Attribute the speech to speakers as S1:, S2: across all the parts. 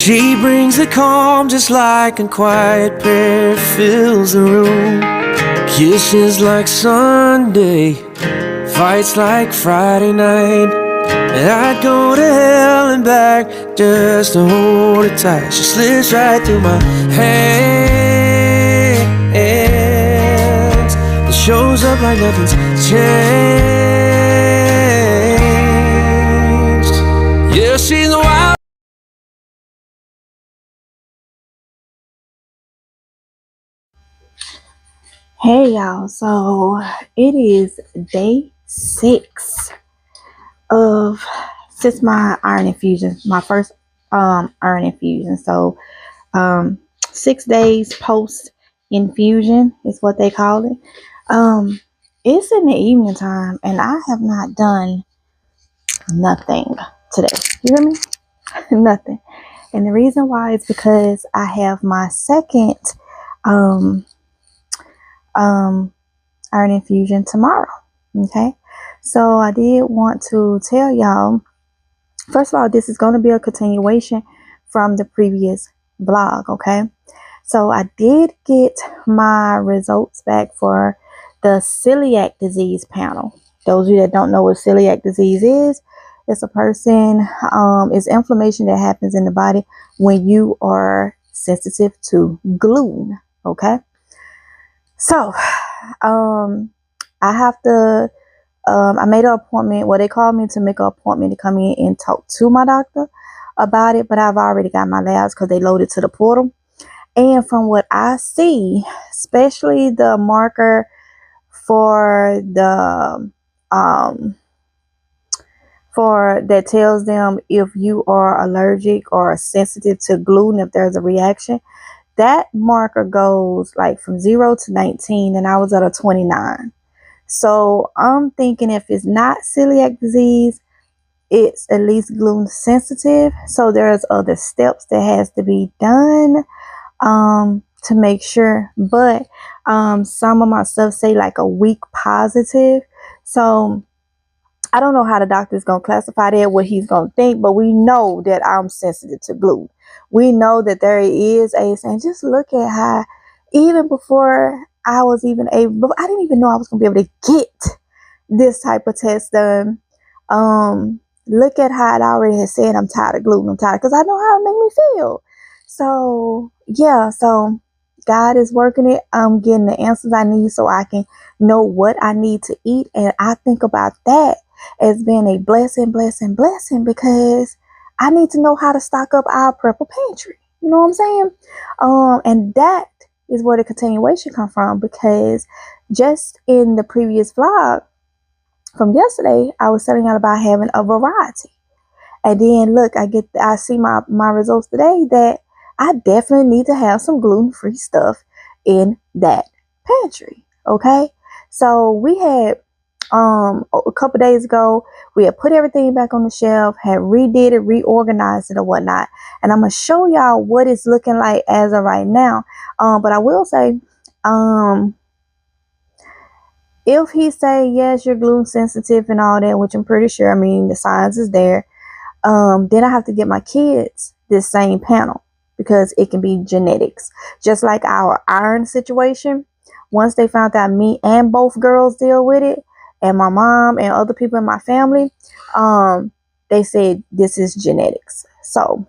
S1: She brings the calm just like a quiet prayer fills the room. Kisses like Sunday, fights like Friday night. And I'd go to hell and back just to hold her tight. She slips right through my hands and shows up like nothing's changed. Yeah, she's a wild.
S2: Hey y'all, so it is day 6 of since my iron infusion, my first iron infusion. So 6 days post infusion is what they call it. It's in the evening time and I have not done nothing today. You hear me? Nothing. And the reason why is because I have my second um iron infusion tomorrow. Okay, so I did want to tell y'all, first of all, this is going to be a continuation from the previous vlog. Okay, so I did get my results back for the celiac disease panel. Those of you that don't know what celiac disease is, it's a person, it's inflammation that happens in the body when you are sensitive to gluten. Okay, so I have to, I made an appointment. Well, they called me to make an appointment to come in and talk to my doctor about it, but I've already got my labs because they loaded to the portal. And from what I see, especially the marker for the, for that tells them if you are allergic or sensitive to gluten, if there's a reaction, that marker goes like from 0 to 19, and I was at a 29. So I'm thinking if it's not celiac disease, it's at least gluten sensitive. So there's other steps that has to be done to make sure. But some of my stuff say like a weak positive. So I don't know how the doctor's going to classify that, what he's going to think, but we know that I'm sensitive to gluten. We know that there is a, and just look at how, even before I was even able, I didn't even know I was going to be able to get this type of test done. Look at how it already has said I'm tired of gluten. I'm tired because I know how it make me feel. So yeah, so God is working it. I'm getting the answers I need so I can know what I need to eat. And I think about that as being a blessing because I need to know how to stock up our prepper pantry. You know what I'm saying? And that is where the continuation come from, because just in the previous vlog from yesterday, I was telling y'all about having a variety. And then look, I see my results today that I definitely need to have some gluten-free stuff in that pantry. Okay. So we had a couple days ago, we had put everything back on the shelf, had redid it, reorganized it or whatnot. And I'm gonna show y'all what it's looking like as of right now. But I will say, if he say yes, you're gluten sensitive and all that, which I'm pretty sure, I mean, the signs is there, then I have to get my kids this same panel because it can be genetics. Just like our iron situation, once they found out me and both girls deal with it, and my mom and other people in my family, they said this is genetics. So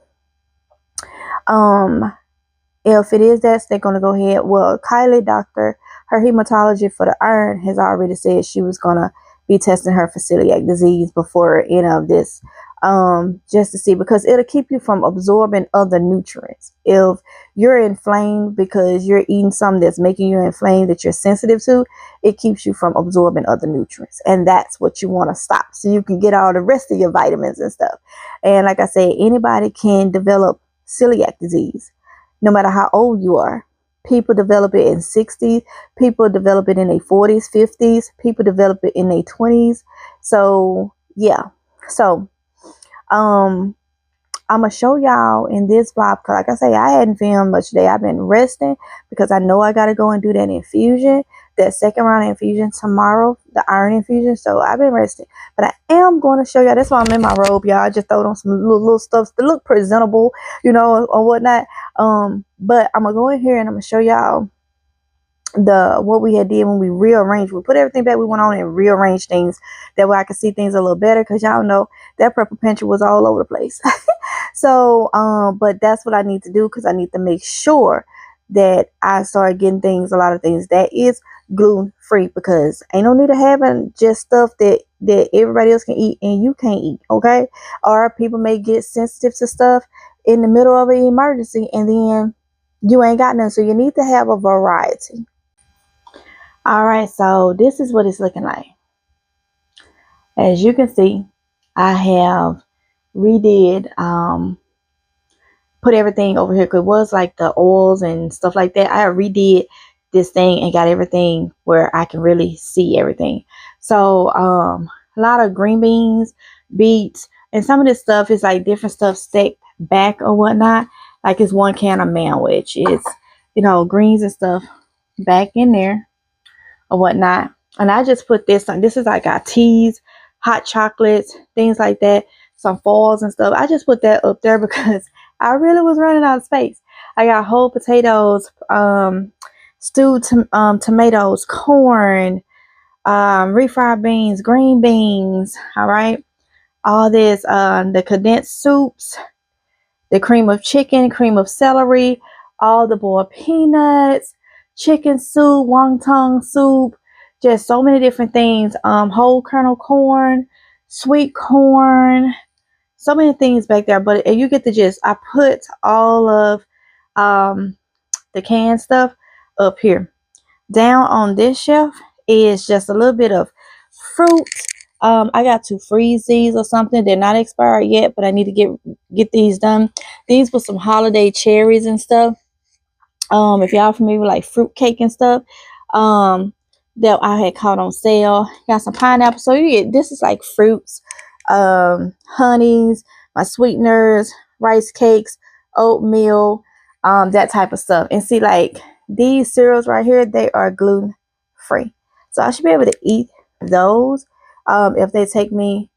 S2: if it is that, they're going to go ahead. Well, Kylie, doctor, her hematology for the iron has already said she was going to be testing her for celiac disease before any of this, just to see, because it'll keep you from absorbing other nutrients. If you're inflamed because you're eating something that's making you inflamed that you're sensitive to, it keeps you from absorbing other nutrients, and that's what you want to stop so you can get all the rest of your vitamins and stuff. And like I said, anybody can develop celiac disease no matter how old you are. People develop it in 60s, people develop it in their 40s, 50s, people develop it in their 20s. So yeah, so I'm gonna show y'all in this vlog, because like I say, I hadn't filmed much today. I've been resting because I know I gotta go and do that infusion, that second round of infusion tomorrow, the iron infusion. So I've been resting, but I am going to show y'all. That's why I'm in my robe, y'all. I just throwed on some little stuff to look presentable, or whatnot. But I'm gonna go in here and I'm gonna show y'all what we had did when we rearranged. We put everything back we went on and rearranged things, that way I could see things a little better, because y'all know that prepper pantry was all over the place. So but that's what I need to do, because I need to make sure that I start getting a lot of things that is gluten free, because ain't no need of having just stuff that everybody else can eat and you can't eat, okay? Or people may get sensitive to stuff in the middle of an emergency and then you ain't got none. So you need to have a variety. All right, so this is what it's looking like. As you can see, I have redid, put everything over here, because it was like the oils and stuff like that. I redid this thing and got everything where I can really see everything. So a lot of green beans, beets, and some of this stuff is like different stuff stacked back or whatnot. Like it's one can of manwich. It's, greens and stuff back in there or whatnot. And I just put this on. This is like our teas, hot chocolates, things like that, some foils and stuff. I just put that up there because I really was running out of space. I got whole potatoes, stewed tomatoes, corn, refried beans, green beans. All right, all this, the condensed soups, the cream of chicken, cream of celery, all the boiled peanuts, chicken soup, wonton soup, just so many different things. Whole kernel corn, sweet corn, so many things back there. But you get the gist. I put all of the canned stuff up here. Down on this shelf is just a little bit of fruit. I got to freeze these or something. They're not expired yet, but I need to get these done. These were some holiday cherries and stuff. If y'all familiar with like fruit cake and stuff, that I had caught on sale. Got some pineapple. So you get, this is like fruits, honeys, my sweeteners, rice cakes, oatmeal, that type of stuff. And see, like these cereals right here, they are gluten free. So I should be able to eat those if they take me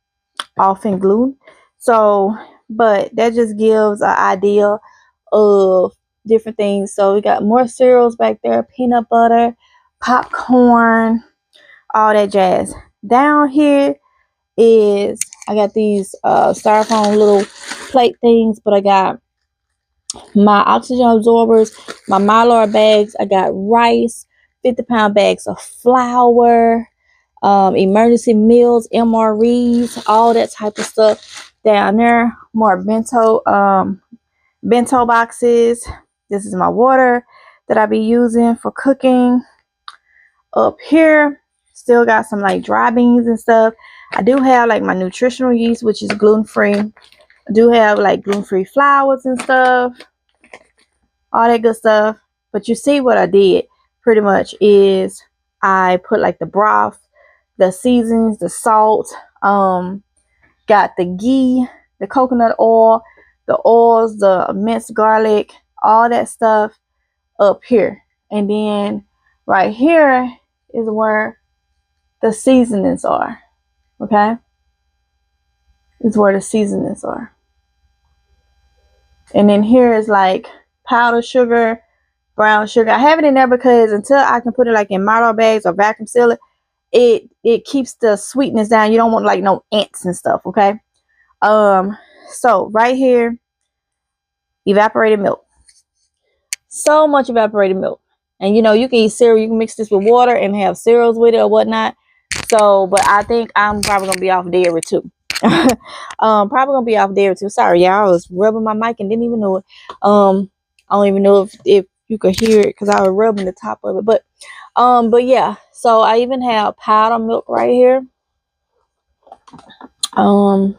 S2: off in gluten. So, but that just gives an idea of different things. So we got more cereals back there, peanut butter, popcorn, all that jazz. Down here is, I got these styrofoam little plate things, but I got my oxygen absorbers, my Mylar bags. I got rice, 50-pound bags of flour, emergency meals, MREs, all that type of stuff down there. More bento boxes. This is my water that I be using for cooking. Up here, still got some like dry beans and stuff. I do have like my nutritional yeast, which is gluten-free. I do have like gluten-free flours and stuff, all that good stuff. But you see what I did pretty much is I put like the broth, the seasonings, the salt, got the ghee, the coconut oil, the oils, the minced garlic, all that stuff up here. And then right here is where the seasonings are. Okay, is where the seasonings are. And then here is like powdered sugar, brown sugar. I have it in there because until I can put it like in Mylar bags or vacuum seal it, it keeps the sweetness down. You don't want like no ants and stuff. Okay. So right here, evaporated milk. So much evaporated milk. And you can eat cereal. You can mix this with water and have cereals with it or whatnot. So, but I think I'm probably gonna be off dairy too. Probably gonna be off dairy too. Sorry, y'all. I was rubbing my mic and didn't even know it. I don't even know if you could hear it because I was rubbing the top of it. But yeah. So I even have powdered milk right here. 2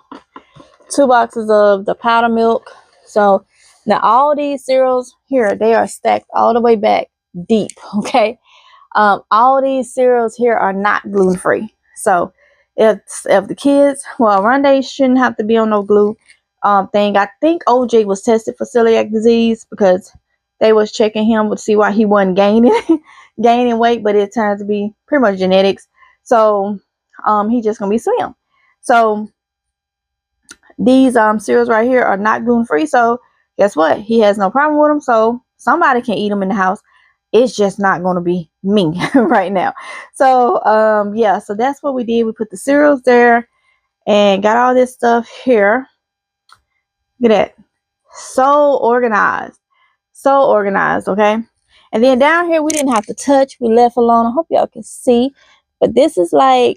S2: boxes of the powder milk. So now all these cereals here, they are stacked all the way back deep. Okay. All these cereals here are not gluten free. So if the kids, well, Rondé shouldn't have to be on no glue thing. I think OJ was tested for celiac disease because they was checking him to see why he wasn't gaining. gaining weight, but it turns to be pretty much genetics. So he's just gonna be slim. So these cereals right here are not gluten free. So guess what? He has no problem with them. So somebody can eat them in the house. It's just not gonna be me right now. So yeah, so that's what we did. We put the cereals there and got all this stuff here. Look at that. So organized. So organized, okay? And then down here, we didn't have to touch. We left alone. I hope y'all can see. But this is like,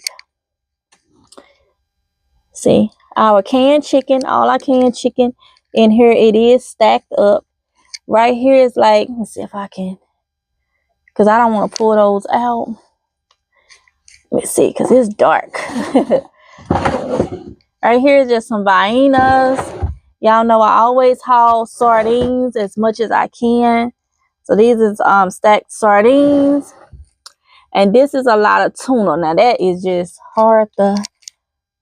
S2: see, our canned chicken, all our canned chicken. In here, it is stacked up. Right here is like, let's see if I can, because I don't want to pull those out. Let me see, because it's dark. Right here is just some Viennas. Y'all know I always haul sardines as much as I can. So these is stacked sardines. And this is a lot of tuna. Now that is just hard to,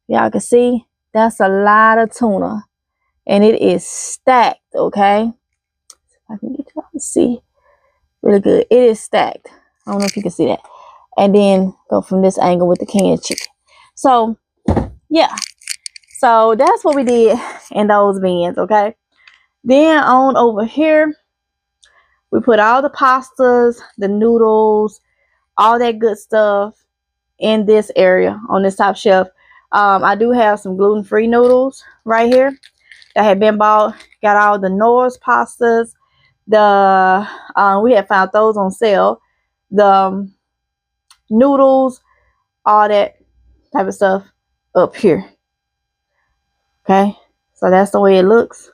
S2: y'all can see. That's a lot of tuna. And it is stacked, okay? I can get y'all to see really good. It is stacked. I don't know if you can see that. And then go from this angle with the canned chicken. So, yeah. So that's what we did in those bins, okay? Then on over here, we put all the pastas, the noodles, all that good stuff in this area on this top shelf. I do have some gluten-free noodles right here that had been bought. Got all the Nor's pastas. We had found those on sale. The noodles, all that type of stuff up here. Okay, so that's the way it looks.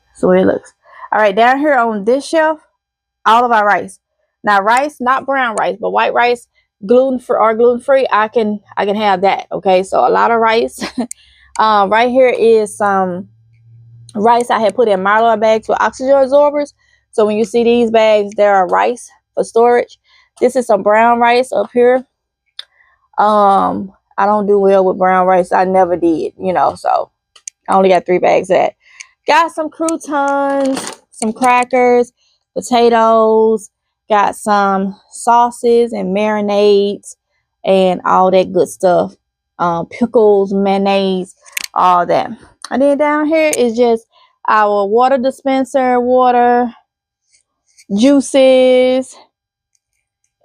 S2: That's the way it looks. All right, down here on this shelf, all of our rice. Now rice, not brown rice, but white rice, gluten-free, I can have that. Okay, so a lot of rice. Right here is some rice I had put in Mylar bags with oxygen absorbers. So when you see these bags, there are rice for storage. This is some brown rice up here. I don't do well with brown rice. I never did, you know, so I only got 3 bags of that. Got some croutons, some crackers, potatoes, got some sauces and marinades and all that good stuff. Pickles, mayonnaise, all that. And then down here is just our water dispenser, water, juices,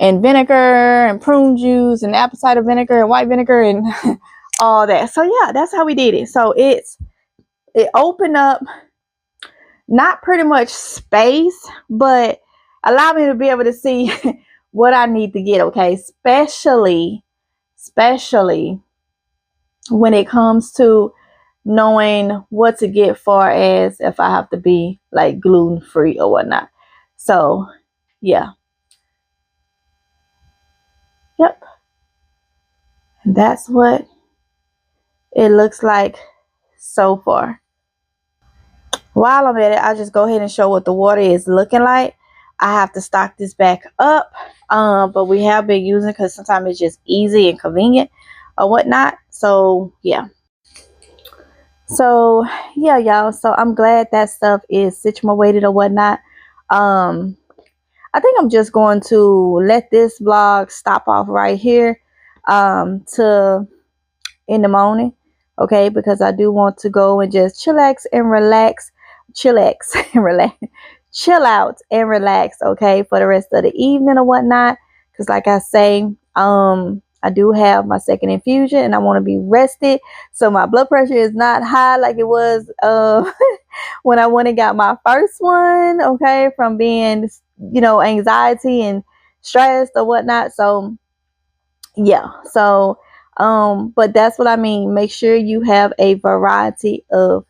S2: and vinegar, and prune juice, and apple cider vinegar, and white vinegar, and all that. So yeah, that's how we did it. So it opened up not pretty much space, but allow me to be able to see what I need to get, okay? Especially when it comes to knowing what to get far as if I have to be like gluten-free or whatnot. So yeah. Yep. That's what it looks like so far. While I'm at it, I'll just go ahead and show what the water is looking like. I have to stock this back up, but we have been using it because sometimes it's just easy and convenient or whatnot. So yeah. So yeah, y'all. So I'm glad that stuff is situated or whatnot. I think I'm just going to let this vlog stop off right here to in the morning, okay, because I do want to go and just chillax and relax, chill out and relax, okay, for the rest of the evening or whatnot, because like I say, I do have my second infusion and I want to be rested, so my blood pressure is not high like it was when I went and got my first one, okay, from being, you know, anxiety and stressed or whatnot. So yeah, so but that's what I mean. Make sure you have a variety of